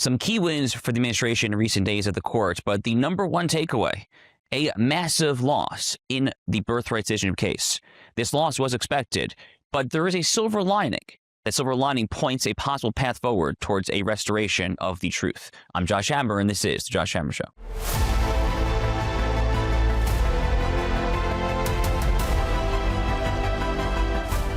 Some key wins for the administration in recent days at the court, but the number one takeaway, a massive loss in the birthright citizenship case. This loss was expected, but there is a silver lining. That silver lining points a possible path forward towards a restoration of the truth. I'm Josh Hammer, and this is The Josh Hammer Show.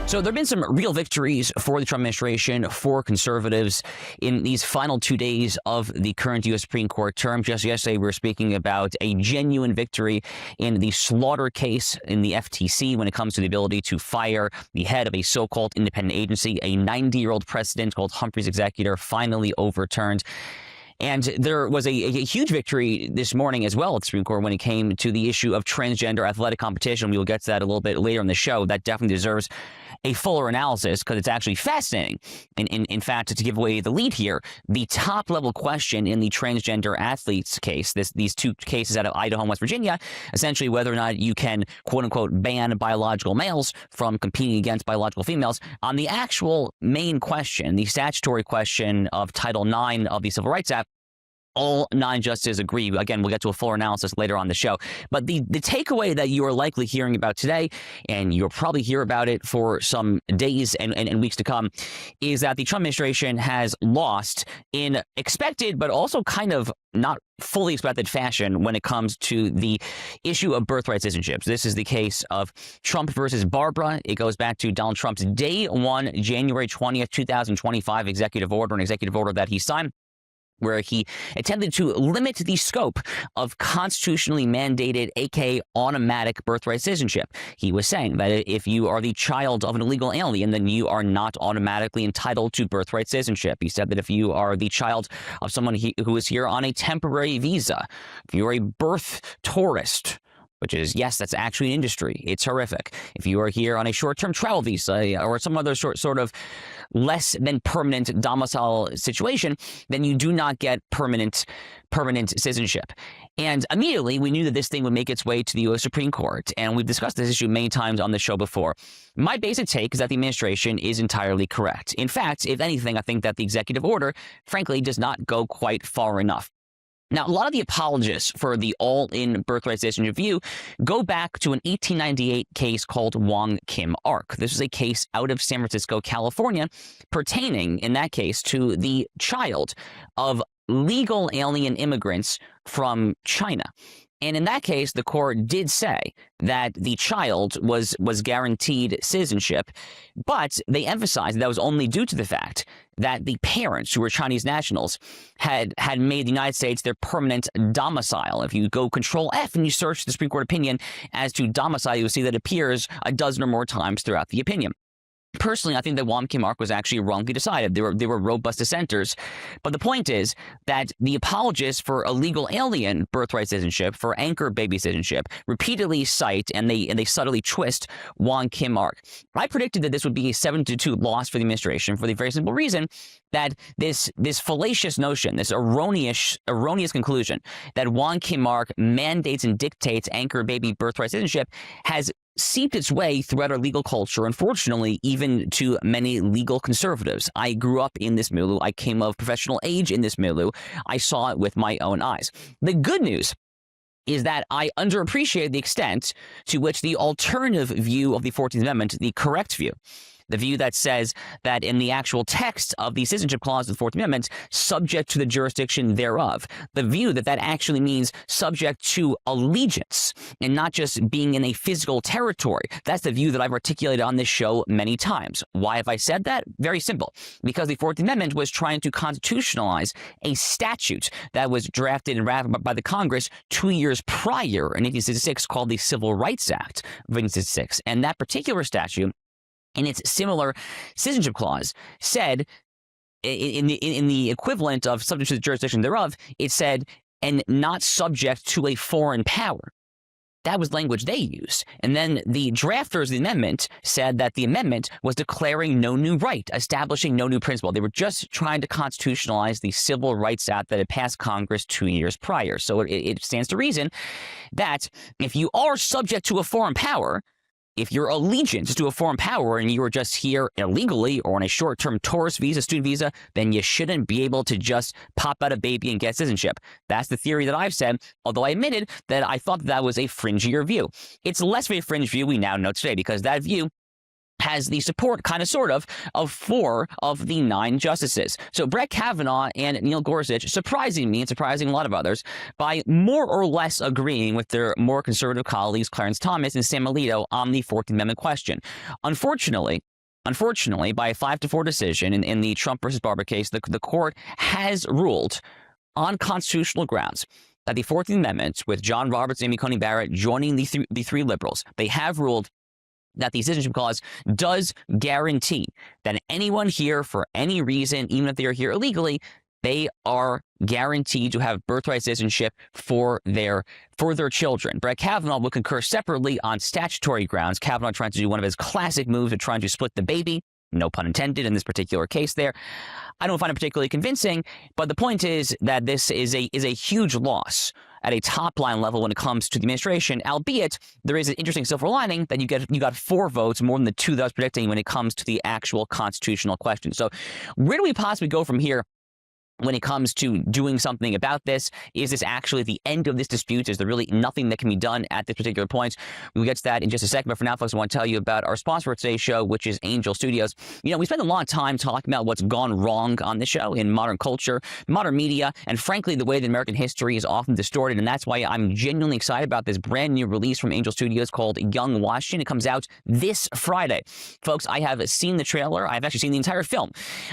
So there have been some real victories for the Trump administration, for conservatives in these final 2 days of the current U.S. Supreme Court term. Just yesterday, we were speaking about a genuine victory in the slaughter case in the FTC when it comes to the ability to fire the head of a so-called independent agency. A 90-year-old precedent called Humphrey's executor finally overturned. And there was a huge victory this morning as well at the Supreme Court when it came to the issue of transgender athletic competition. We will get to that a little bit later in the show. That definitely deserves a fuller analysis because it's actually fascinating. In fact, to give away the lead here, the top-level question in the transgender athletes case, these two cases out of Idaho and West Virginia, essentially whether or not you can, quote-unquote, ban biological males from competing against biological females. On the actual main question, the statutory question of Title IX of the Civil Rights Act, all 9 justices agree. Again, we'll get to a fuller analysis later on the show. But the takeaway that you are likely hearing about today, and you'll probably hear about it for some days and weeks to come, is that the Trump administration has lost in expected, but also kind of not fully expected fashion when it comes to the issue of birthright citizenships. This is the case of Trump versus Barbara. It goes back to Donald Trump's day 1, January 20th, 2025 executive order, an executive order that he signed, where he attempted to limit the scope of constitutionally mandated, aka automatic birthright citizenship. He was saying that if you are the child of an illegal alien, then you are not automatically entitled to birthright citizenship. He said that if you are the child of someone who is here on a temporary visa, if you're a birth tourist, which is, yes, that's actually an industry. It's horrific. If you are here on a short-term travel visa or some other sort of less than permanent domicile situation, then you do not get permanent citizenship. And immediately, we knew that this thing would make its way to the U.S. Supreme Court, and we've discussed this issue many times on the show before. My basic take is that the administration is entirely correct. In fact, if anything, I think that the executive order, frankly, does not go quite far enough. Now, a lot of the apologists for the all-in birthright citizenship view go back to an 1898 case called Wong Kim Ark. This was a case out of San Francisco, California, pertaining, in that case, to the child of legal alien immigrants from China. And in that case, the court did say that the child was guaranteed citizenship, but they emphasized that was only due to the fact that the parents, who were Chinese nationals, had made the United States their permanent domicile. If you go Control F and you search the Supreme Court opinion as to domicile, you'll see that it appears a dozen or more times throughout the opinion. Personally, I think that Wong Kim Ark was actually wrongly decided. They were robust dissenters. But the point is that the apologists for illegal alien birthright citizenship, for anchor baby citizenship, repeatedly cite and they subtly twist Wong Kim Ark. I predicted that this would be a 7-2 loss for the administration for the very simple reason that this fallacious notion, this erroneous conclusion that Wong Kim Ark mandates and dictates anchor baby birthright citizenship has seeped its way throughout our legal culture, unfortunately, even to many legal conservatives. I grew up in this milieu. I came of professional age in this milieu. I saw it with my own eyes. The good news is that I underappreciate the extent to which the alternative view of the 14th Amendment, the correct view, the view that says that in the actual text of the citizenship clause of the 14th Amendment, subject to the jurisdiction thereof, the view that actually means subject to allegiance and not just being in a physical territory. That's the view that I've articulated on this show many times. Why have I said that? Very simple. Because the 14th Amendment was trying to constitutionalize a statute that was drafted and ratified by the Congress 2 years prior in 1866 called the Civil Rights Act of 1866. And that particular statute, in its similar citizenship clause, said in the equivalent of subject to the jurisdiction thereof, it said, and not subject to a foreign power. That was language they used. And then the drafters of the amendment said that the amendment was declaring no new right, establishing no new principle. They were just trying to constitutionalize the Civil Rights Act that had passed Congress 2 years prior. So it stands to reason that if you are subject to a foreign power, if your allegiance is to a foreign power and you are just here illegally or on a short-term tourist visa, student visa, then you shouldn't be able to just pop out a baby and get citizenship. That's the theory that I've said, although I admitted that I thought that was a fringier view. It's less of a fringe view we now know today, because that view has the support, kind of, sort of 4 of the 9 justices. So Brett Kavanaugh and Neil Gorsuch, surprising me and surprising a lot of others, by more or less agreeing with their more conservative colleagues, Clarence Thomas and Sam Alito, on the 14th Amendment question. Unfortunately, by a 5-4 decision in the Trump versus Barber case, the court has ruled on constitutional grounds that the 14th Amendment, with John Roberts and Amy Coney Barrett joining the three liberals, they have ruled that the citizenship clause does guarantee that anyone here for any reason, even if they are here illegally, they are guaranteed to have birthright citizenship for their children. Brett Kavanaugh will concur separately on statutory grounds. Kavanaugh trying to do one of his classic moves of trying to split the baby. No pun intended in this particular case there. I don't find it particularly convincing, but the point is that this is a huge loss at a top-line level when it comes to the administration, albeit there is an interesting silver lining that you got 4 votes, more than the 2 that I was predicting, when it comes to the actual constitutional question. So where do we possibly go from here when it comes to doing something about this? Is this actually the end of this dispute? Is there really nothing that can be done at this particular point? We'll get to that in just a second. But for now, folks, I want to tell you about our sponsor for today's show, which is Angel Studios. You know, we spend a lot of time talking about what's gone wrong on this show in modern culture, modern media, and frankly, the way that American history is often distorted. And that's why I'm genuinely excited about this brand new release from Angel Studios called Young Washington. It comes out this Friday. Folks, I have seen the trailer. I've actually seen the entire film.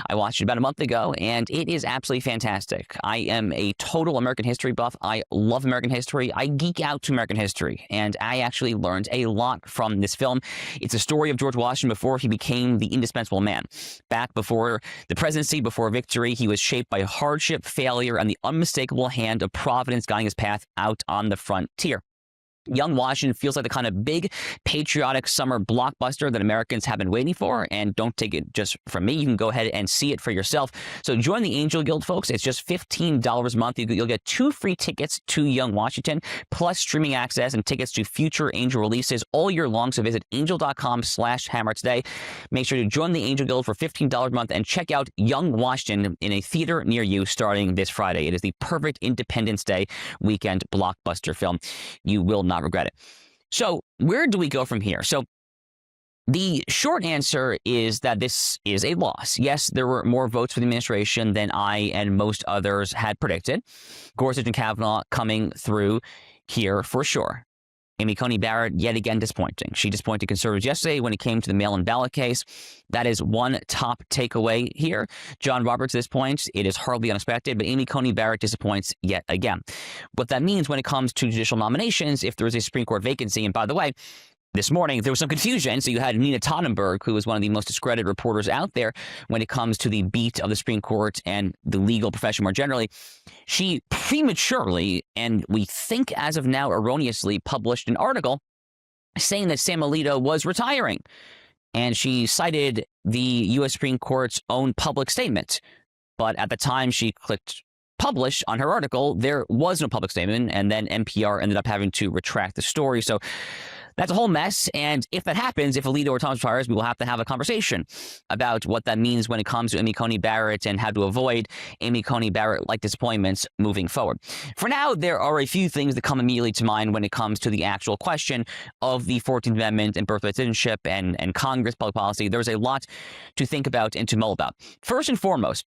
I watched it about a month ago, and it is absolutely fantastic. I am a total American history buff. I love American history. I geek out to American history, and I actually learned a lot from this film. It's a story of George Washington before he became the indispensable man. Back before the presidency, before victory, he was shaped by hardship, failure, and the unmistakable hand of Providence guiding his path out on the frontier. Young Washington feels like the kind of big patriotic summer blockbuster that Americans have been waiting for, and don't take it just from me. You can go ahead and see it for yourself. So join the Angel Guild, folks. It's just $15 a month. You'll get 2 free tickets to Young Washington, plus streaming access and tickets to future Angel releases all year long. So visit angel.com/hammer today. Make sure to join the Angel Guild for $15 a month and check out Young Washington in a theater near you starting this Friday. It is the perfect Independence Day weekend blockbuster film. You will not regret it. So where do we go from here? So the short answer is that this is a loss. Yes, there were more votes for the administration than I and most others had predicted. Gorsuch and Kavanaugh coming through here for sure. Amy Coney Barrett, yet again, disappointing. She disappointed conservatives yesterday when it came to the mail-in ballot case. That is one top takeaway here. John Roberts, at this point, it is hardly unexpected, but Amy Coney Barrett disappoints yet again. What that means when it comes to judicial nominations, if there is a Supreme Court vacancy, and by the way, this morning, there was some confusion. So you had Nina Tonnenberg, who is one of the most discredited reporters out there when it comes to the beat of the Supreme Court and the legal profession more generally. She prematurely, and we think as of now erroneously, published an article saying that Sam Alito was retiring. And she cited the U.S. Supreme Court's own public statement. But at the time she clicked publish on her article, there was no public statement. And then NPR ended up having to retract the story. So that's a whole mess, and if that happens, if Alito or Thomas retires, we will have to have a conversation about what that means when it comes to Amy Coney Barrett and how to avoid Amy Coney Barrett-like disappointments moving forward. For now, there are a few things that come immediately to mind when it comes to the actual question of the 14th Amendment and birthright citizenship and Congress public policy. There's a lot to think about and to mull about. First and foremost,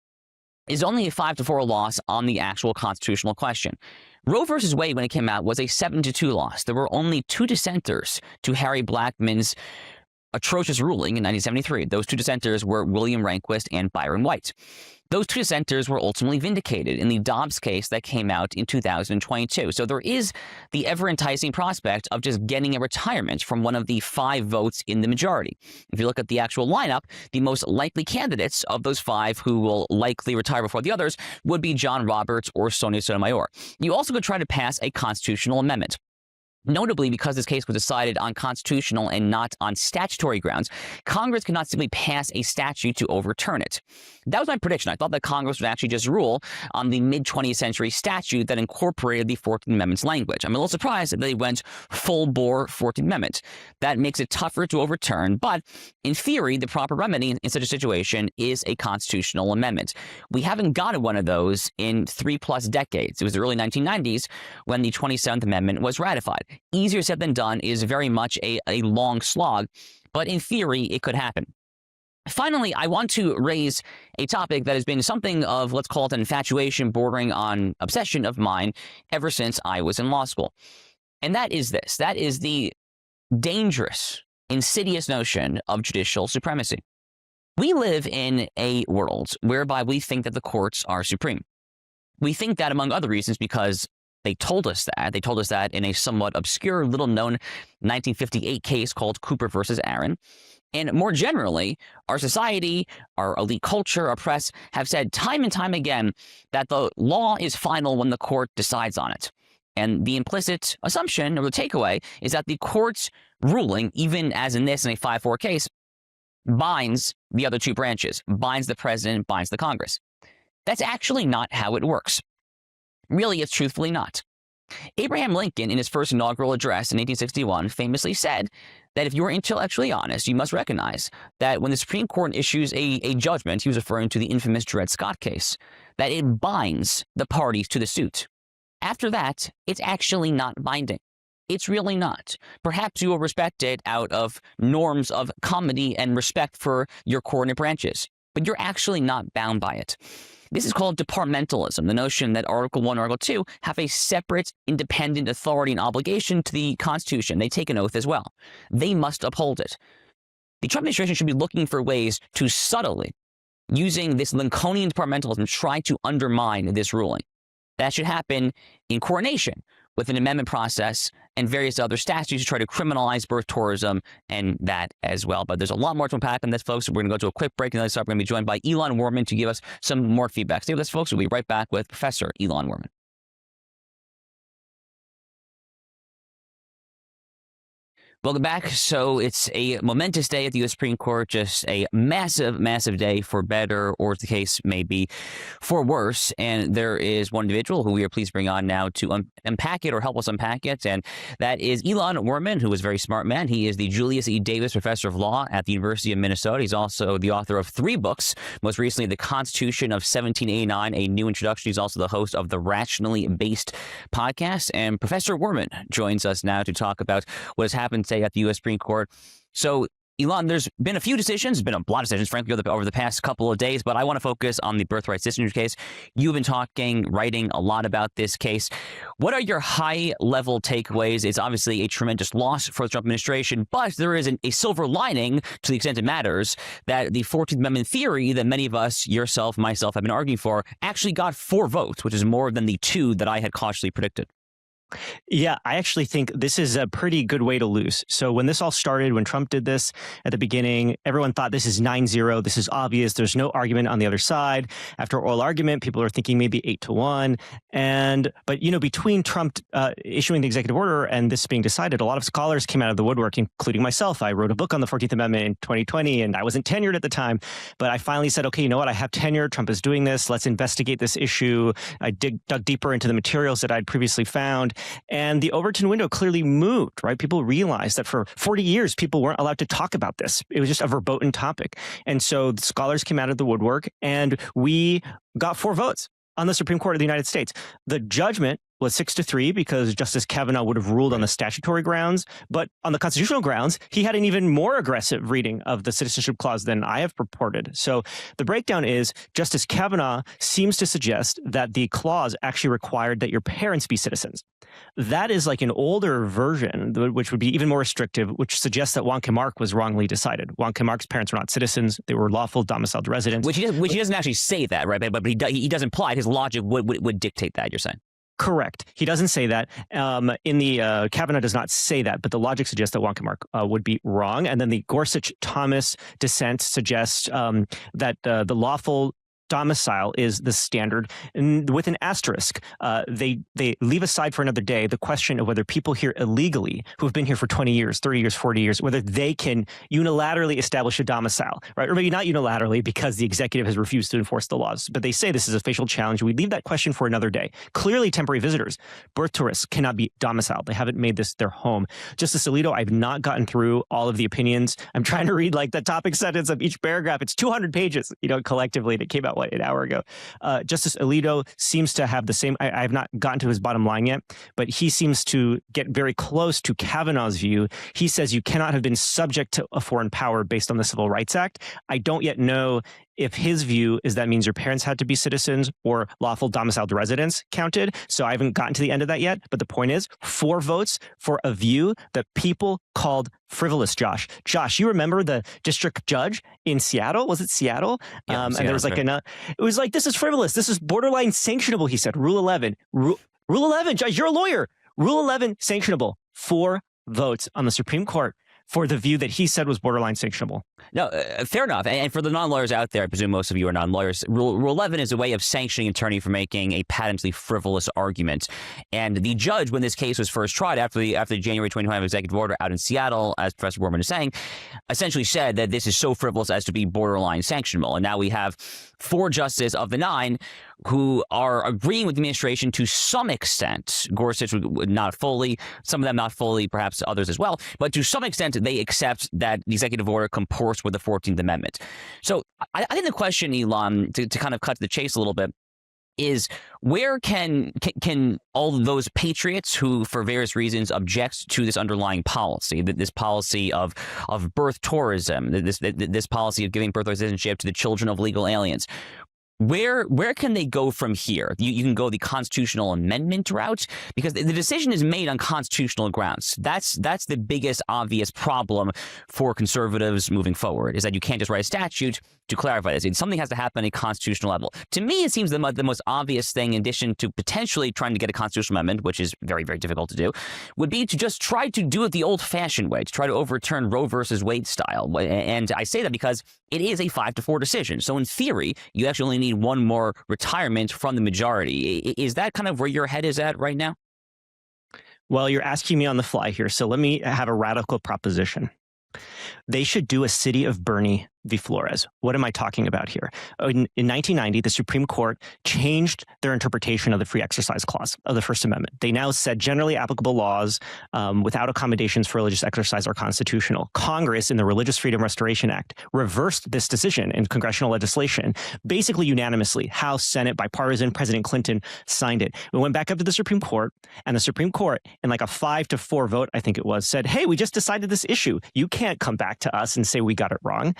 is only a 5-4 loss on the actual constitutional question. Roe versus Wade, when it came out, was a 7-2 loss. There were only 2 dissenters to Harry Blackmun's atrocious ruling in 1973. Those 2 dissenters were William Rehnquist and Byron White. Those 2 dissenters were ultimately vindicated in the Dobbs case that came out in 2022. So there is the ever-enticing prospect of just getting a retirement from one of the 5 votes in the majority. If you look at the actual lineup, the most likely candidates of those 5 who will likely retire before the others would be John Roberts or Sonia Sotomayor. You also could try to pass a constitutional amendment. Notably, because this case was decided on constitutional and not on statutory grounds, Congress could not simply pass a statute to overturn it. That was my prediction. I thought that Congress would actually just rule on the mid-20th century statute that incorporated the 14th Amendment's language. I'm a little surprised that they went full-bore 14th Amendment. That makes it tougher to overturn, but in theory, the proper remedy in such a situation is a constitutional amendment. We haven't gotten one of those in 3+ decades. It was the early 1990s when the 27th Amendment was ratified. Easier said than done, is very much a long slog, but in theory, it could happen. Finally, I want to raise a topic that has been something of, let's call it an infatuation bordering on obsession of mine ever since I was in law school. And that is this. That is the dangerous, insidious notion of judicial supremacy. We live in a world whereby we think that the courts are supreme. We think that, among other reasons, because they told us that. They told us that in a somewhat obscure, little-known 1958 case called Cooper versus Aaron. And more generally, our society, our elite culture, our press have said time and time again that the law is final when the court decides on it. And the implicit assumption or the takeaway is that the court's ruling, even as in this in a 5-4 case, binds the other two branches, binds the president, binds the Congress. That's actually not how it works. Really, it's truthfully not. Abraham Lincoln, in his first inaugural address in 1861, famously said that if you are intellectually honest, you must recognize that when the Supreme Court issues a judgment, he was referring to the infamous Dred Scott case, that it binds the parties to the suit. After that, it's actually not binding. It's really not. Perhaps you will respect it out of norms of comedy and respect for your coordinate branches, but you're actually not bound by it. This is called departmentalism, the notion that Article 1 and Article 2 have a separate, independent authority and obligation to the Constitution. They take an oath as well. They must uphold it. The Trump administration should be looking for ways to subtly, using this Lincolnian departmentalism, try to undermine this ruling. That should happen in coordination with an amendment process and various other statutes to try to criminalize birth tourism and that as well. But there's a lot more to unpack on this, folks. We're going to go to a quick break, and then we're going to be joined by Elon Worman to give us some more feedback. Stay with us, folks. We'll be right back with Professor Elon Worman. Welcome back. So it's a momentous day at the U.S. Supreme Court, just a massive, massive day for better, or as the case may be, for worse. And there is one individual who we are pleased to bring on now to unpack it or help us unpack it. And that is Elon Worman, who is a very smart man. He is the Julius E. Davis Professor of Law at the University of Minnesota. He's also the author of 3 books, most recently, The Constitution of 1789, A New Introduction. He's also the host of the Rationally Based podcast. And Professor Worman joins us now to talk about what has happened at the U.S. Supreme Court. So, Elon, there's been a few decisions, been a lot of decisions, frankly, over the past couple of days, but I want to focus on the birthright citizenship case. You've been writing a lot about this case. What are your high-level takeaways? It's obviously a tremendous loss for the Trump administration, but there is a silver lining, to the extent it matters, that the 14th Amendment theory that many of us, yourself, myself, have been arguing for, actually got 4 votes, which is more than the 2 that I had cautiously predicted. Yeah, I actually think this is a pretty good way to lose. So when this all started, when Trump did this at the beginning, everyone thought this is 9-0. This is obvious. There's no argument on the other side. After oral argument, people are thinking maybe 8-1. But, you know, between Trump issuing the executive order and this being decided, a lot of scholars came out of the woodwork, including myself. I wrote a book on the 14th Amendment in 2020, and I wasn't tenured at the time. But I finally said, okay, you know what? I have tenure. Trump is doing this. Let's investigate this issue. I dug deeper into the materials that I'd previously found. And the Overton window clearly moved, right? People realized that for 40 years, people weren't allowed to talk about this. It was just a verboten topic. And so the scholars came out of the woodwork, and we got 4 votes on the Supreme Court of the United States. The judgment was 6-3 because Justice Kavanaugh would have ruled on the statutory grounds. But on the constitutional grounds, he had an even more aggressive reading of the citizenship clause than I have purported. So the breakdown is Justice Kavanaugh seems to suggest that the clause actually required that your parents be citizens. That is like an older version, which would be even more restrictive, which suggests that Juan Mark was wrongly decided. Juan Mark's parents were not citizens. They were lawful domiciled residents. Which he doesn't actually say that, right? But he does imply it. His logic would dictate that, you're saying. Correct. He doesn't say that. Kavanaugh does not say that, but the logic suggests that Juan Mark would be wrong. And then the Gorsuch Thomas dissent suggests that the lawful domicile is the standard, and with an asterisk. They leave aside for another day the question of whether people here illegally, who have been here for 20 years, 30 years, 40 years, whether they can unilaterally establish a domicile, right? Or maybe not unilaterally because the executive has refused to enforce the laws. But they say this is a facial challenge. We leave that question for another day. Clearly, temporary visitors, birth tourists cannot be domiciled. They haven't made this their home. Justice Alito, I've not gotten through all of the opinions. I'm trying to read like the topic sentence of each paragraph. It's 200 pages, collectively. And it came out, an hour ago. Justice Alito seems to have the same, I have not gotten to his bottom line yet, but he seems to get very close to Kavanaugh's view. He says you cannot have been subject to a foreign power based on the Civil Rights Act. I don't yet know if his view is that means your parents had to be citizens or lawful domiciled residents counted. So I haven't gotten to the end of that yet. But the point is 4 votes for a view that people called frivolous, Josh. Josh, you remember the district judge in Seattle? Was it Seattle? Yeah, and there was like it was like, this is frivolous. This is borderline sanctionable, he said. Rule 11. Rule 11, Judge, you're a lawyer. Rule 11, sanctionable. 4 votes on the Supreme Court for the view that he said was borderline sanctionable. No, fair enough. And for the non-lawyers out there, I presume most of you are non-lawyers, Rule 11 is a way of sanctioning an attorney for making a patently frivolous argument. And the judge, when this case was first tried after the January 2025 executive order out in Seattle, as Professor Worman is saying, essentially said that this is so frivolous as to be borderline sanctionable. And now we have 4 justices of the 9 who are agreeing with the administration to some extent. Gorsuch would not fully, some of them not fully, perhaps others as well. But to some extent, they accept that the executive order comports with the 14th Amendment. So I think the question, Elon, to kind of cut to the chase a little bit, is where can all of those patriots who, for various reasons, object to this underlying policy, this policy of birth tourism, this policy of giving birthright citizenship to the children of legal aliens, where can they go from here? You can go the constitutional amendment route, because the decision is made on constitutional grounds. That's the biggest obvious problem for conservatives moving forward, is that you can't just write a statute to clarify this. Something has to happen at a constitutional level. To me, it seems the most obvious thing, in addition to potentially trying to get a constitutional amendment, which is very, very difficult to do, would be to just try to do it the old-fashioned way, to try to overturn Roe versus Wade style. And I say that because it is a 5-4 decision. So in theory, you actually only need one more retirement from the majority. Is that kind of where your head is at right now? Well, you're asking me on the fly here, so let me have a radical proposition. They should do a City of Bernie v. Flores. What am I talking about here? In 1990, the Supreme Court changed their interpretation of the Free Exercise Clause of the First Amendment. They now said generally applicable laws without accommodations for religious exercise are constitutional. Congress, in the Religious Freedom Restoration Act, reversed this decision in congressional legislation, basically unanimously. House, Senate, bipartisan, President Clinton signed it. We went back up to the Supreme Court, and the Supreme Court, in like a 5-4 vote, I think it was, said, hey, we just decided this issue. You can't come back to us and say we got it wrong.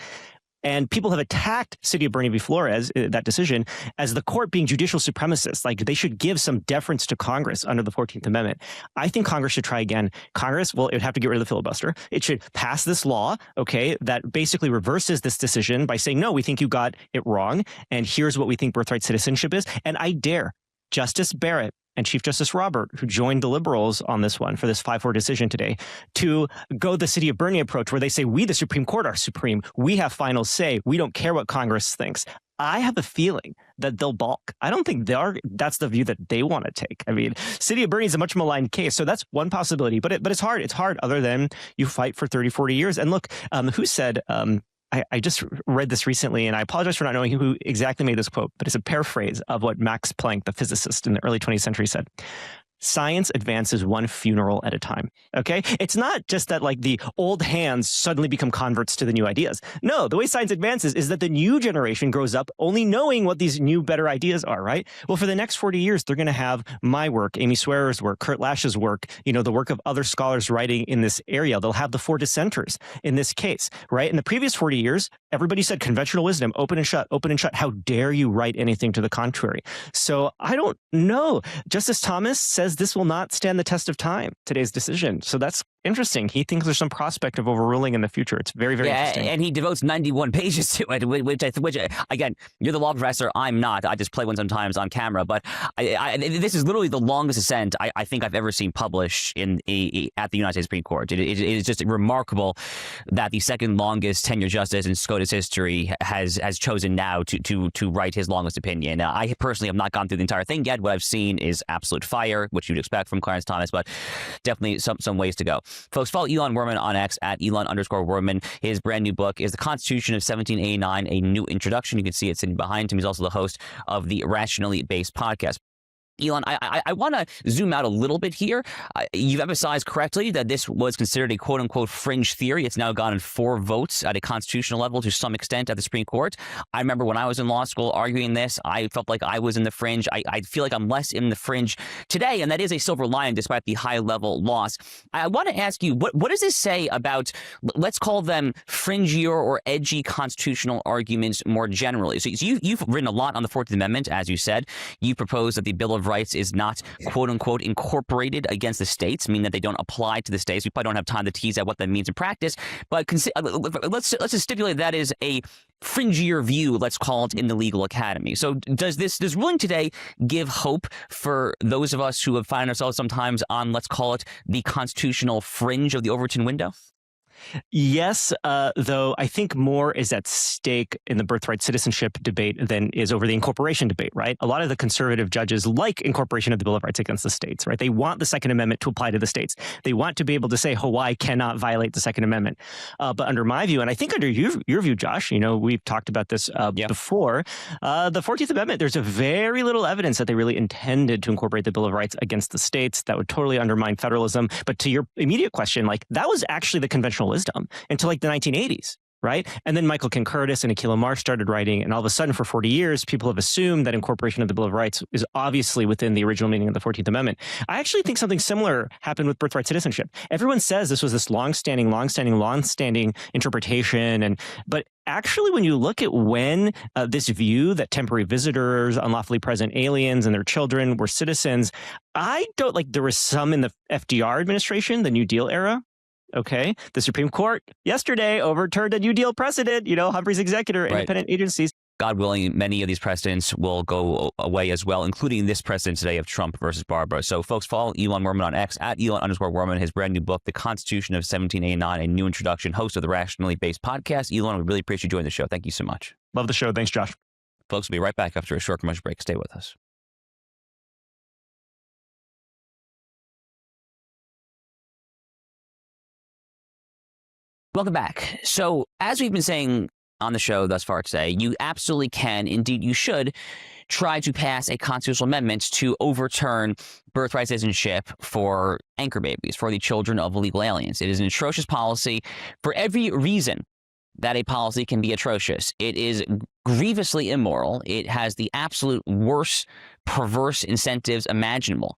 And people have attacked City of Bernie v. Flores, that decision, as the court being judicial supremacist. Like, they should give some deference to Congress under the 14th Amendment. I think Congress should try again. Congress, well, it would have to get rid of the filibuster. It should pass this law, okay, that basically reverses this decision by saying, no, we think you got it wrong, and here's what we think birthright citizenship is. And I dare Justice Barrett and Chief Justice Robert, who joined the liberals on this one for this 5-4 decision today, to go the City of Bernie approach, where they say, we, the Supreme Court, are supreme. We have final say. We don't care what Congress thinks. I have a feeling that they'll balk. I don't think that's the view that they want to take. I mean, City of Bernie is a much maligned case, so that's one possibility. But it's hard. It's hard other than you fight for 30, 40 years. And look, who said... I just read this recently, and I apologize for not knowing who exactly made this quote, but it's a paraphrase of what Max Planck, the physicist in the early 20th century, said. Science advances one funeral at a time, okay? It's not just that, like, the old hands suddenly become converts to the new ideas. No, the way science advances is that the new generation grows up only knowing what these new, better ideas are, right? Well, for the next 40 years, they're going to have my work, Amy Swearer's work, Kurt Lash's work, the work of other scholars writing in this area. They'll have the 4 dissenters in this case, right? In the previous 40 years, everybody said conventional wisdom, open and shut, open and shut. How dare you write anything to the contrary? So I don't know. Justice Thomas says this will not stand the test of time, today's decision. So that's interesting. He thinks there's some prospect of overruling in the future. It's very, very interesting. And he devotes 91 pages to it, which again, you're the law professor. I'm not. I just play one sometimes on camera. But this is literally the longest dissent I think I've ever seen published at the United States Supreme Court. It is just remarkable that the second longest tenure justice in SCOTUS history has chosen now to write his longest opinion. I personally have not gone through the entire thing yet. What I've seen is absolute fire, which you'd expect from Clarence Thomas, but definitely some ways to go. Folks, follow Elon Worman on X at Elon_Worman. His brand new book is The Constitution of 1789, A New Introduction. You can see it sitting behind him. He's also the host of the Rationally Based podcast. Elon, I want to zoom out a little bit here. You've emphasized correctly that this was considered a quote-unquote fringe theory. It's now gotten 4 votes at a constitutional level to some extent at the Supreme Court. I remember when I was in law school arguing this, I felt like I was in the fringe. I feel like I'm less in the fringe today, and that is a silver lining despite the high-level loss. I want to ask you, what does this say about, let's call them fringier or edgy constitutional arguments more generally? So you've written a lot on the 14th Amendment, as you said. You propose that the Bill of Rights is not, quote unquote, incorporated against the states, meaning that they don't apply to the states. We probably don't have time to tease out what that means in practice, but let's just stipulate that is a fringier view, let's call it, in the legal academy. So does ruling today give hope for those of us who have found ourselves sometimes on, let's call it, the constitutional fringe of the Overton window? Yes, though I think more is at stake in the birthright citizenship debate than is over the incorporation debate, right? A lot of the conservative judges like incorporation of the Bill of Rights against the states, right? They want the Second Amendment to apply to the states. They want to be able to say Hawaii cannot violate the Second Amendment. But under my view, and I think under your view, Josh, we've talked about this before, the 14th Amendment, there's a very little evidence that they really intended to incorporate the Bill of Rights against the states. That would totally undermine federalism. But to your immediate question, that was actually the conventional wisdom until the 1980s, right? And then Michael Ken Curtis and Akilah Marsh started writing, and all of a sudden for 40 years, people have assumed that incorporation of the Bill of Rights is obviously within the original meaning of the 14th Amendment. I actually think something similar happened with birthright citizenship. Everyone says this was this long-standing interpretation, but actually, when you look at when this view that temporary visitors, unlawfully present aliens, and their children were citizens, I don't there was some in the FDR administration, the New Deal era. Okay, the Supreme Court yesterday overturned a New Deal precedent, Humphrey's executor, independent agencies. God willing, many of these precedents will go away as well, including this precedent today of Trump versus Barbara. So, folks, follow Elon Worman on X at Elon_Worman, his brand new book, The Constitution of 1789, A New Introduction, host of the Rationally Based podcast. Elon, we really appreciate you joining the show. Thank you so much. Love the show. Thanks, Josh. Folks, we'll be right back after a short commercial break. Stay with us. Welcome back. So, as we've been saying on the show thus far today, you absolutely can, indeed you should, try to pass a constitutional amendment to overturn birthright citizenship for anchor babies, for the children of illegal aliens. It is an atrocious policy for every reason that a policy can be atrocious. It is grievously immoral. It has the absolute worst perverse incentives imaginable,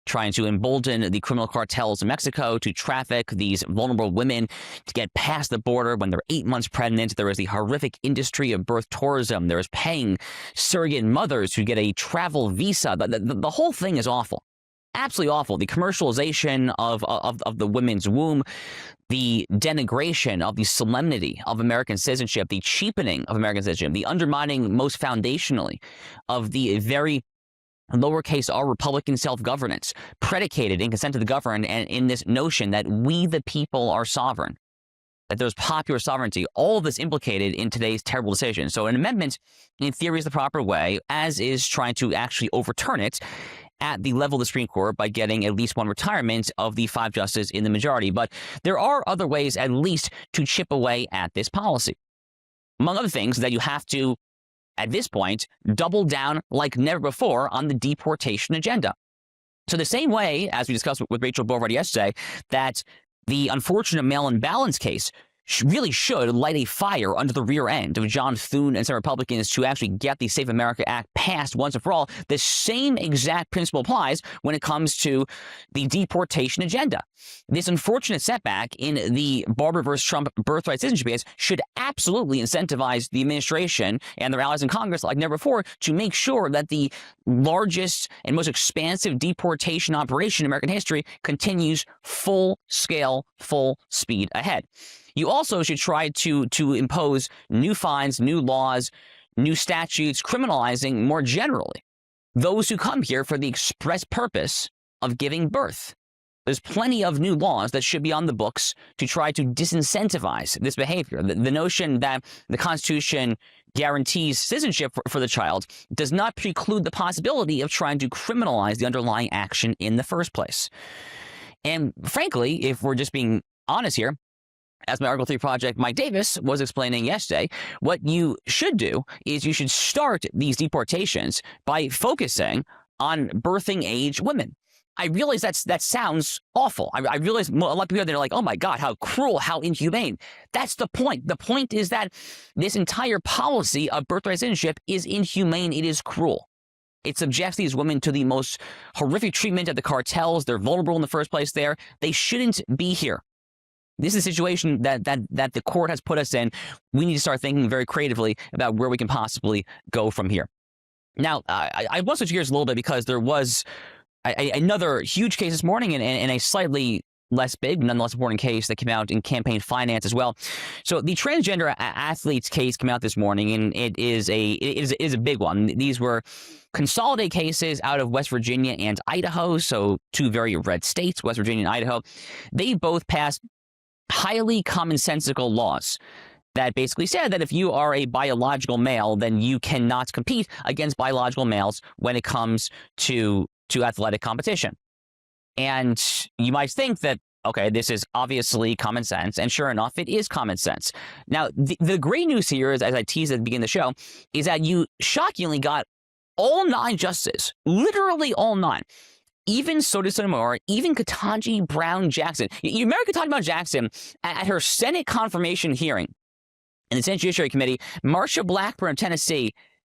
trying to embolden the criminal cartels in Mexico to traffic these vulnerable women to get past the border when they're 8 months pregnant. There is the horrific industry of birth tourism. There is paying surrogate mothers to get a travel visa. The whole thing is awful. Absolutely awful. The commercialization of the women's womb, the denigration of the solemnity of American citizenship, the cheapening of American citizenship, the undermining most foundationally of the very lowercase r Republican self-governance predicated in consent to the governed and in this notion that we the people are sovereign, that there's popular sovereignty, all of this implicated in today's terrible decision. So an amendment in theory is the proper way, as is trying to actually overturn it at the level of the Supreme Court by getting at least one retirement of the 5 justices in the majority. But there are other ways at least to chip away at this policy. Among other things, that you have to, at this point, double down like never before on the deportation agenda. So the same way, as we discussed with Rachel Bovard yesterday, that the unfortunate mail-in balance case really should light a fire under the rear end of John Thune and some Republicans to actually get the Safe America Act passed once and for all. The same exact principle applies when it comes to the deportation agenda. This unfortunate setback in the Barber versus Trump birthright citizenship case should absolutely incentivize the administration and their allies in Congress like never before to make sure that the largest and most expansive deportation operation in American history continues full scale, full speed ahead. You also should try to impose new fines, new laws, new statutes, criminalizing more generally those who come here for the express purpose of giving birth. There's plenty of new laws that should be on the books to try to disincentivize this behavior. The notion that the Constitution guarantees citizenship for the child does not preclude the possibility of trying to criminalize the underlying action in the first place. And frankly, if we're just being honest here, as my Article 3 project, Mike Davis, was explaining yesterday, what you should do is you should start these deportations by focusing on birthing age women. I realize that sounds awful. I realize a lot of people are like, oh my God, how cruel, how inhumane. That's the point. The point is that this entire policy of birthright citizenship is inhumane. It is cruel. It subjects these women to the most horrific treatment of the cartels. They're vulnerable in the first place there. They shouldn't be here. This is a situation that the court has put us in. We need to start thinking very creatively about where we can possibly go from here. Now, I want to switch gears a little bit because there was another huge case this morning and a slightly less big, nonetheless important case that came out in campaign finance as well. So the transgender athletes case came out this morning, and it is a big one. These were consolidated cases out of West Virginia and Idaho, so two very red states, West Virginia and Idaho. They both passed highly commonsensical laws that basically said that if you are a biological male, then you cannot compete against biological males when it comes to athletic competition. And you might think that, okay, this is obviously common sense, and sure enough, it is common sense. Now, the great news here is, as I teased at the beginning of the show, is that you shockingly got all 9 justices, literally all 9. Even Sotomayor, even Ketanji Brown Jackson. You remember Ketanji Brown Jackson at her Senate confirmation hearing in the Senate Judiciary Committee. Marsha Blackburn of Tennessee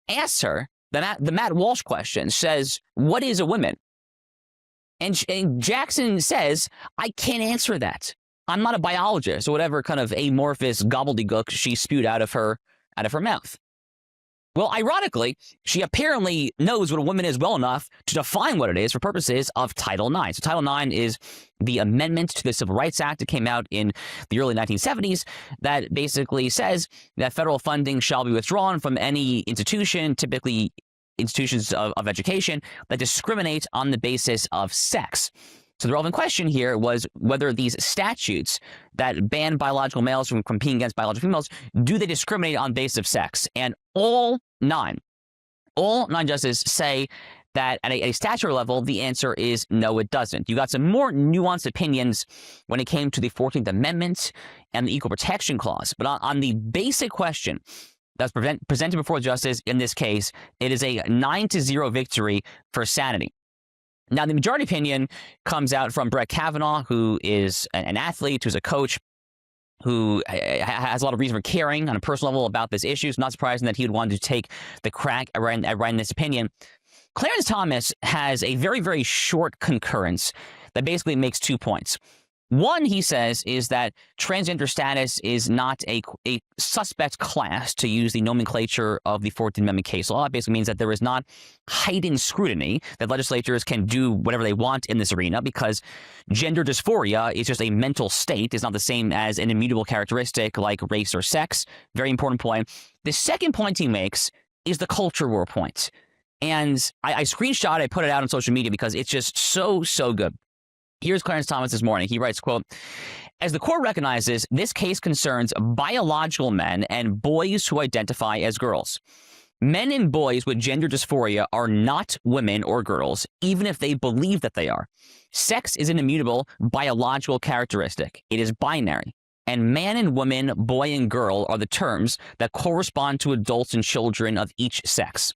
asked her the Matt Walsh question, says, what is a woman? And Jackson says, I can't answer that. I'm not a biologist, or whatever kind of amorphous gobbledygook she spewed out of her mouth. Well, ironically, she apparently knows what a woman is well enough to define what it is for purposes of Title IX. So Title IX is the amendment to the Civil Rights Act that came out in the early 1970s that basically says that federal funding shall be withdrawn from any institution, typically institutions of education, that discriminate on the basis of sex. So the relevant question here was whether these statutes that ban biological males from competing against biological females, do they discriminate on the basis of sex? And all nine justices say that at a statutory level, the answer is no, it doesn't. You got some more nuanced opinions when it came to the 14th Amendment and the Equal Protection Clause. But on the basic question that's presented before the justice in this case, it is a 9-0 victory for sanity. Now, the majority opinion comes out from Brett Kavanaugh, who is an athlete, who's a coach, who has a lot of reason for caring on a personal level about this issue. It's not surprising that he would want to take the crack at writing this opinion. Clarence Thomas has a very, very short concurrence that basically makes 2 points. One, he says, is that transgender status is not a suspect class, to use the nomenclature of the 14th Amendment case law. It basically means that there is not heightened scrutiny, that legislatures can do whatever they want in this arena, because gender dysphoria is just a mental state. It's not the same as an immutable characteristic like race or sex. Very important point. The second point he makes is the culture war point. And I screenshot, I put it out on social media because it's just so good. Here's Clarence Thomas this morning. He writes, quote, as the court recognizes, this case concerns biological men and boys who identify as girls. Men and boys with gender dysphoria are not women or girls, even if they believe that they are. Sex is an immutable biological characteristic. It is binary. And man and woman, boy and girl are the terms that correspond to adults and children of each sex.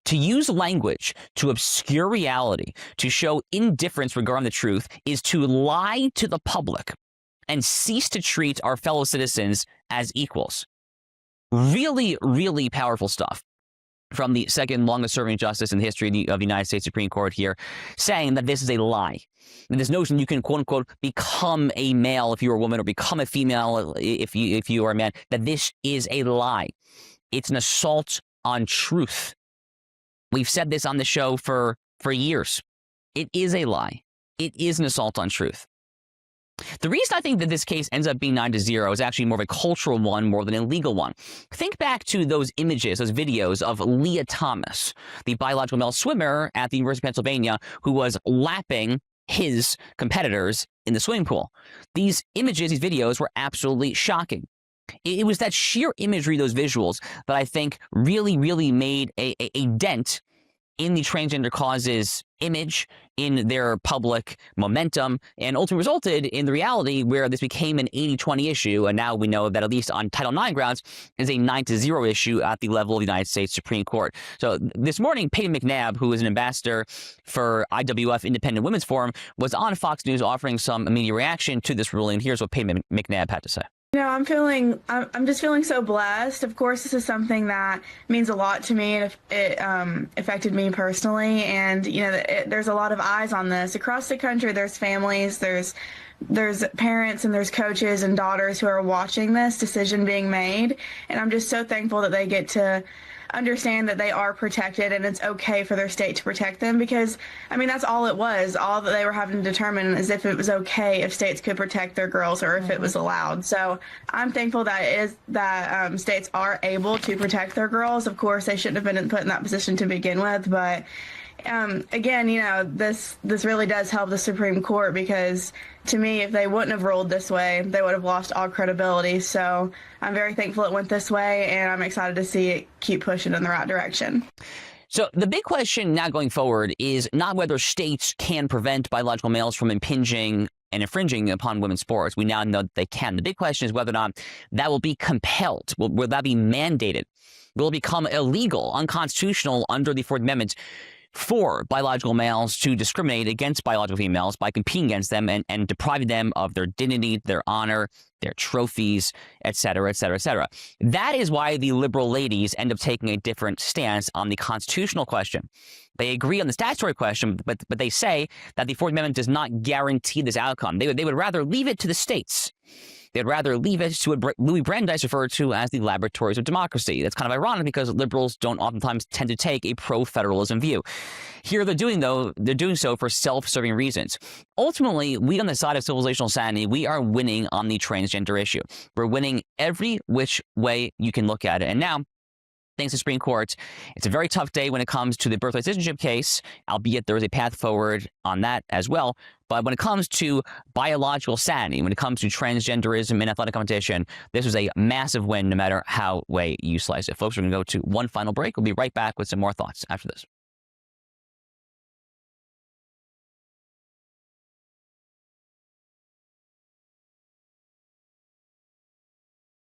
To use language to obscure reality, to show indifference regarding the truth, is to lie to the public and cease to treat our fellow citizens as equals. Really, really powerful stuff from the second longest serving justice in the history of the United States Supreme Court here, saying that this is a lie. And this notion you can, quote unquote, become a male if you're a woman or become a female if you are a man, that this is a lie. It's an assault on truth. We've said this on the show for years. It is a lie. It is an assault on truth. The reason I think that this case ends up being 9-0 is actually more of a cultural one more than a legal one. Think back to those images, those videos of Leah Thomas, the biological male swimmer at the University of Pennsylvania who was lapping his competitors in the swimming pool. These images, these videos were absolutely shocking. It was that sheer imagery, those visuals, that I think really, really made a dent in the transgender cause's image, in their public momentum, and ultimately resulted in the reality where this became an 80-20 issue, and now we know that at least on Title IX grounds is a 9-0 issue at the level of the United States Supreme Court. So this morning, Peyton McNabb, who is an ambassador for IWF Independent Women's Forum, was on Fox News offering some immediate reaction to this ruling. Here's what Peyton McNabb had to say. I'm just feeling so blessed. Of course, this is something that means a lot to me. It affected me personally. And, there's a lot of eyes on this. Across the country, there's families, there's parents, and there's coaches and daughters who are watching this decision being made. And I'm just so thankful that they get to understand that they are protected and it's okay for their state to protect them, because that's all it was. All that they were having to determine is if it was okay if states could protect their girls or if it was allowed. So I'm thankful that states are able to protect their girls. Of course, they shouldn't have been put in that position to begin with, but again, this really does help the Supreme Court, because to me, if they wouldn't have ruled this way, they would have lost all credibility. So I'm very thankful it went this way, and I'm excited to see it keep pushing in the right direction. So the big question now going forward is not whether states can prevent biological males from impinging and infringing upon women's sports. We now know that they can. The big question is whether or not that will be compelled. Will that be mandated? Will it become illegal, unconstitutional under the 4th Amendment for biological males to discriminate against biological females by competing against them and depriving them of their dignity, their honor, their trophies, et cetera, et cetera, et cetera. That is why the liberal ladies end up taking a different stance on the constitutional question. They agree on the statutory question, but they say that the 4th Amendment does not guarantee this outcome. They would rather leave it to the states. They'd rather leave it to what Louis Brandeis referred to as the laboratories of democracy. That's kind of ironic because liberals don't oftentimes tend to take a pro-federalism view. Here they're doing so for self-serving reasons. Ultimately, we on the side of civilizational sanity, we are winning on the transgender issue. We're winning every which way you can look at it. And now, thanks to the Supreme Court, it's a very tough day when it comes to the birthright citizenship case, albeit there is a path forward on that as well. But when it comes to biological sanity, when it comes to transgenderism in athletic competition, this was a massive win no matter how way you slice it. Folks, we're going to go to one final break. We'll be right back with some more thoughts after this.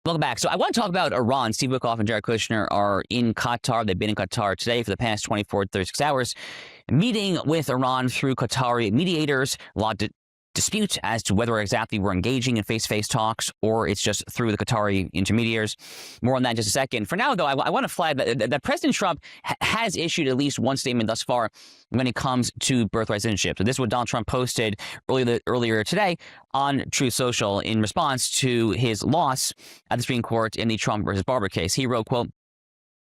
Welcome back. So I want to talk about Iran. Steve Witkoff and Jared Kushner are in Qatar. They've been in Qatar today for the past 24 to 36 hours, meeting with Iran through Qatari mediators. A lot of dispute as to whether exactly we're engaging in face-to-face talks or it's just through the Qatari intermediaries. More on that in just a second. For now, though, I want to flag that President Trump has issued at least one statement thus far when it comes to birthright citizenship. So this is what Donald Trump posted earlier today on Truth Social in response to his loss at the Supreme Court in the Trump versus Barber case. He wrote, quote,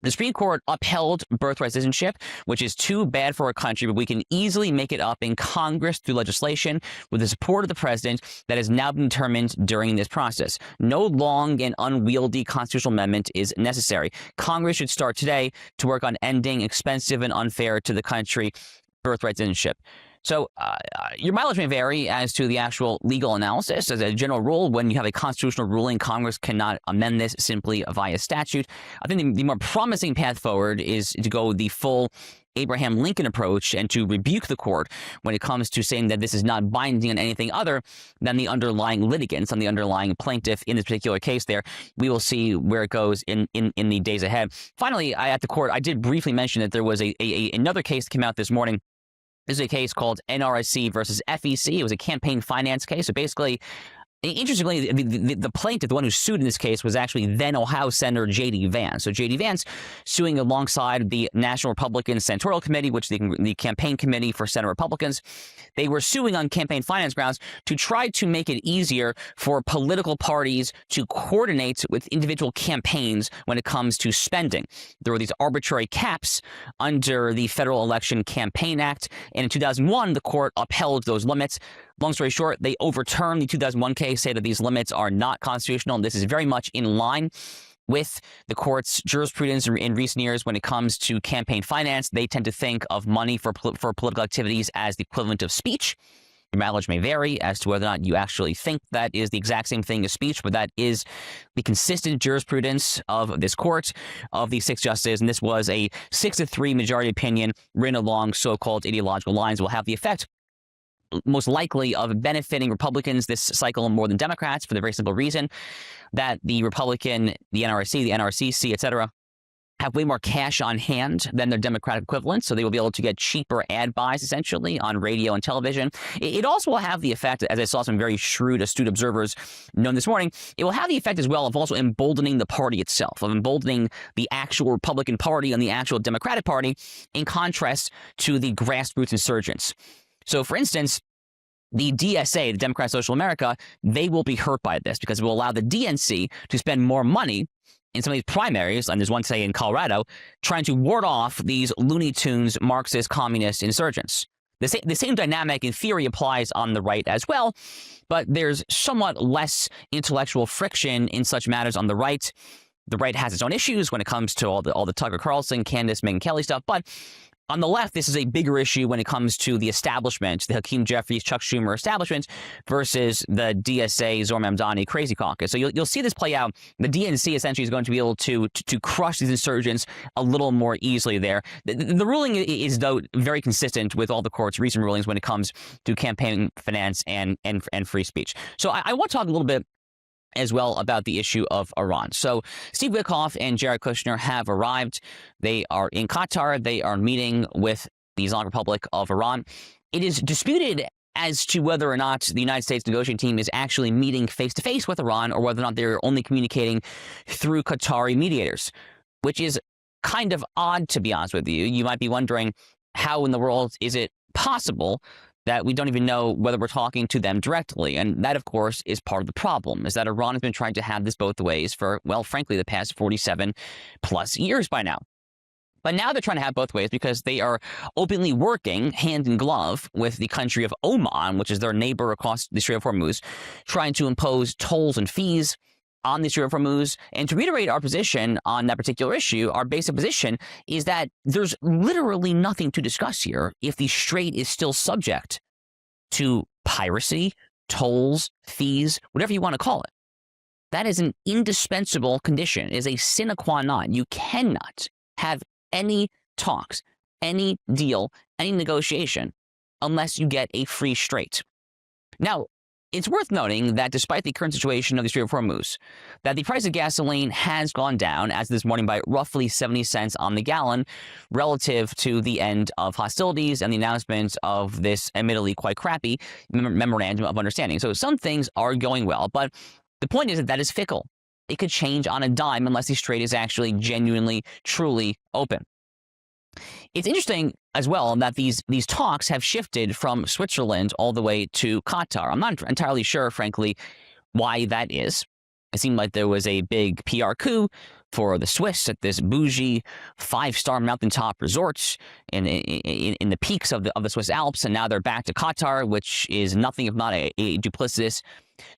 "The Supreme Court upheld birthright citizenship, which is too bad for our country, but we can easily make it up in Congress through legislation with the support of the president that has now been determined during this process. No long and unwieldy constitutional amendment is necessary. Congress should start today to work on ending expensive and unfair to the country birthright citizenship." So your mileage may vary as to the actual legal analysis. As a general rule, when you have a constitutional ruling, Congress cannot amend this simply via statute. I think the more promising path forward is to go the full Abraham Lincoln approach and to rebuke the court when it comes to saying that this is not binding on anything other than the underlying litigants, on the underlying plaintiff in this particular case there. We will see where it goes in the days ahead. Finally, at the court, I did briefly mention that there was another case that came out this morning. This is a case called NRSC versus FEC. It was a campaign finance case. So basically, Interestingly, the plaintiff, the one who sued in this case, was actually then Ohio Senator J.D. Vance. So J.D. Vance suing alongside the National Republican Senatorial Committee, which is the campaign committee for Senate Republicans. They were suing on campaign finance grounds to try to make it easier for political parties to coordinate with individual campaigns when it comes to spending. There were these arbitrary caps under the Federal Election Campaign Act, and in 2001, the court upheld those limits. Long story short, they overturned the 2001 case, say that these limits are not constitutional, and this is very much in line with the court's jurisprudence in recent years when it comes to campaign finance. They tend to think of money for political activities as the equivalent of speech. Your mileage may vary as to whether or not you actually think that is the exact same thing as speech, but that is the consistent jurisprudence of this court, of these 6 justices, and this was a 6-3 majority opinion written along so-called ideological lines. Will have the effect most likely of benefiting Republicans this cycle more than Democrats, for the very simple reason that the Republican, the NRC, the NRCC, et cetera, have way more cash on hand than their Democratic equivalents, so they will be able to get cheaper ad buys, essentially, on radio and television. It also will have the effect, as I saw some very shrewd, astute observers known this morning, it will have the effect as well of also emboldening the party itself, of emboldening the actual Republican Party and the actual Democratic Party, in contrast to the grassroots insurgents. So, for instance, the DSA, the Democrat Social America, they will be hurt by this because it will allow the DNC to spend more money in some of these primaries, and there's one, say, in Colorado, trying to ward off these Looney Tunes Marxist communist insurgents. The same dynamic, in theory, applies on the right as well, but there's somewhat less intellectual friction in such matters on the right. The right has its own issues when it comes to all the Tucker Carlson, Candace, Megyn Kelly stuff, but on the left, this is a bigger issue when it comes to the establishment, the Hakeem Jeffries, Chuck Schumer establishment versus the DSA, Zohar Mamdani crazy caucus. So you'll see this play out. The DNC essentially is going to be able to crush these insurgents a little more easily there. The ruling is, though, very consistent with all the court's recent rulings when it comes to campaign finance and free speech. So I want to talk a little bit as well about the issue of Iran. So Steve Witkoff and Jared Kushner have arrived. They are in Qatar. They are meeting with the Islamic Republic of Iran. It is disputed as to whether or not the United States negotiating team is actually meeting face-to-face with Iran, or whether or not they're only communicating through Qatari mediators, which is kind of odd, to be honest with you. You might be wondering, how in the world is it possible that we don't even know whether we're talking to them directly? And that, of course, is part of the problem, is that Iran has been trying to have this both ways for, well, frankly, the past 47 plus years by now. But now they're trying to have both ways because they are openly working hand in glove with the country of Oman, which is their neighbor across the Strait of Hormuz, trying to impose tolls and fees on the Strait of Hormuz. And to reiterate our position on that particular issue, our basic position is that there's literally nothing to discuss here if the strait is still subject to piracy, tolls, fees, whatever you want to call it. That is an indispensable condition. It is a sine qua non. You cannot have any talks, any deal, any negotiation unless you get a free strait. Now, it's worth noting that despite the current situation of the Strait of Hormuz, that the price of gasoline has gone down as this morning by roughly 70 cents on the gallon relative to the end of hostilities and the announcement of this admittedly quite crappy memorandum of understanding. So some things are going well, but the point is that is fickle. It could change on a dime unless the strait is actually genuinely, truly open. It's interesting as well that these talks have shifted from Switzerland all the way to Qatar. I'm not entirely sure, frankly, why that is. It seemed like there was a big PR coup for the Swiss at this bougie 5-star mountaintop resort in the peaks of the Swiss Alps, and now they're back to Qatar, which is nothing if not a duplicitous,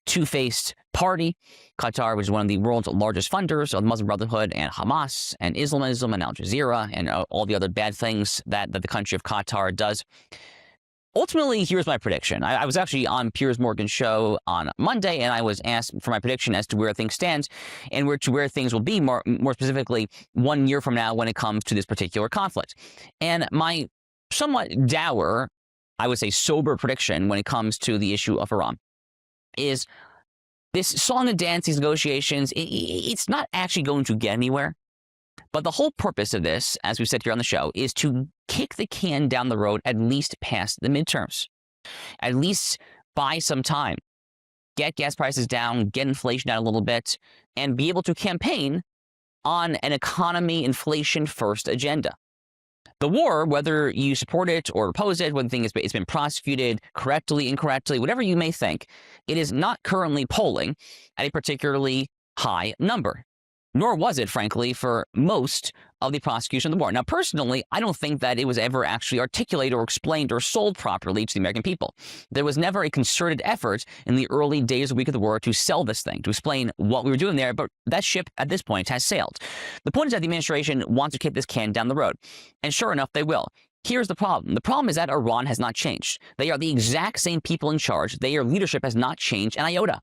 two-faced party. Qatar was one of the world's largest funders of the Muslim Brotherhood and Hamas and Islamism and Al Jazeera and all the other bad things that the country of Qatar does. Ultimately, here's my prediction. I was actually on Piers Morgan's show on Monday, and I was asked for my prediction as to where things stand and where things will be, more specifically 1 year from now when it comes to this particular conflict. And my somewhat dour, I would say sober prediction when it comes to the issue of Iran is this song and dance, these negotiations, it's not actually going to get anywhere. But the whole purpose of this, as we said here on the show, is to kick the can down the road at least past the midterms, at least buy some time. get gas prices down, get inflation down a little bit, and be able to campaign on an economy inflation first agenda. The war, whether you support it or oppose it, whether you think it's been prosecuted correctly, incorrectly, whatever you may think, it is not currently polling at a particularly high number. Nor was it, frankly, for most of the prosecution of the war. Now, personally, I don't think that it was ever actually articulated or explained or sold properly to the American people. There was never a concerted effort in the early days of the week of the war to sell this thing, to explain what we were doing there, but that ship at this point has sailed. The point is that the administration wants to kick this can down the road, and sure enough, they will. Here's the problem. The problem is that Iran has not changed. They are the exact same people in charge. Their leadership has not changed an iota.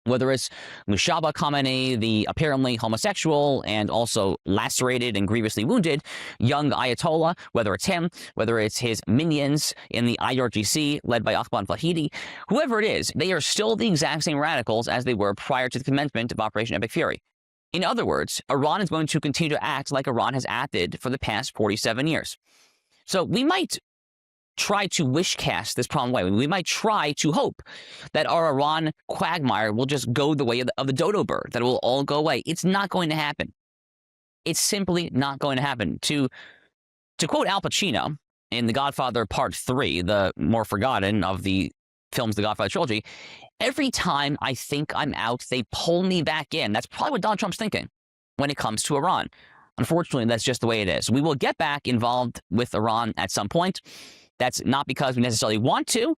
Whether it's Mushaba Khamenei, the apparently homosexual and also lacerated and grievously wounded young Ayatollah, whether it's him, whether it's his minions in the IRGC led by Ahmad Vahidi, whoever it is, they are still the exact same radicals as they were prior to the commencement of Operation Epic Fury. In other words, Iran is going to continue to act like Iran has acted for the past 47 years. So we might try to wish cast this problem away. We might try to hope that our Iran quagmire will just go the way of the dodo bird, that it will all go away. It's not going to happen. It's simply not going to happen. To quote Al Pacino in The Godfather Part 3, the more forgotten of the films, The Godfather trilogy, every time I think I'm out, they pull me back in. That's probably what Donald Trump's thinking when it comes to Iran. Unfortunately, that's just the way it is. We will get back involved with Iran at some point. That's not because we necessarily want to.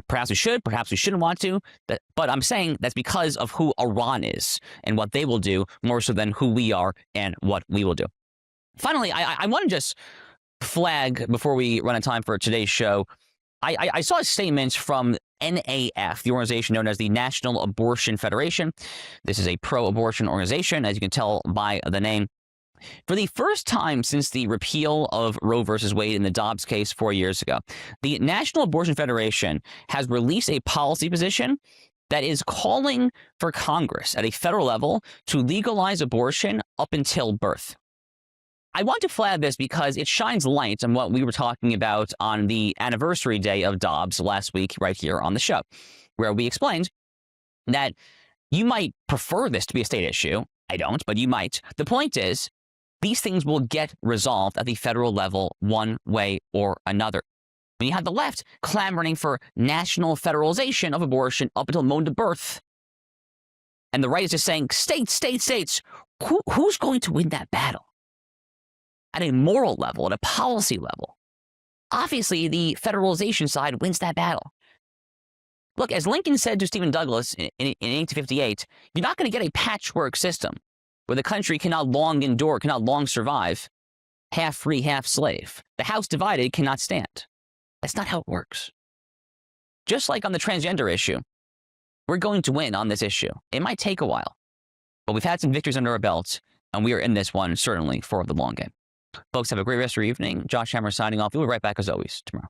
Perhaps we should, perhaps we shouldn't want to. But I'm saying that's because of who Iran is and what they will do more so than who we are and what we will do. Finally, I want to just flag before we run out of time for today's show. I saw a statement from NAF, the organization known as the National Abortion Federation. This is a pro-abortion organization, as you can tell by the name. For the first time since the repeal of Roe versus Wade in the Dobbs case 4 years ago, the National Abortion Federation has released a policy position that is calling for Congress at a federal level to legalize abortion up until birth. I want to flag this because it shines light on what we were talking about on the anniversary day of Dobbs last week right here on the show, where we explained that you might prefer this to be a state issue. I don't, but you might. The point is, these things will get resolved at the federal level one way or another. When you have the left clamoring for national federalization of abortion up until moment of birth, and the right is just saying, states, states, states, who's going to win that battle? At a moral level, at a policy level, obviously the federalization side wins that battle. Look, as Lincoln said to Stephen Douglas in 1858, you're not going to get a patchwork system where the country cannot long endure, cannot long survive, half free, half slave. The house divided cannot stand. That's not how it works. Just like on the transgender issue, we're going to win on this issue. It might take a while, but we've had some victories under our belts, and we are in this one, certainly, for the long game. Folks, have a great rest of your evening. Josh Hammer signing off. We'll be right back, as always, tomorrow.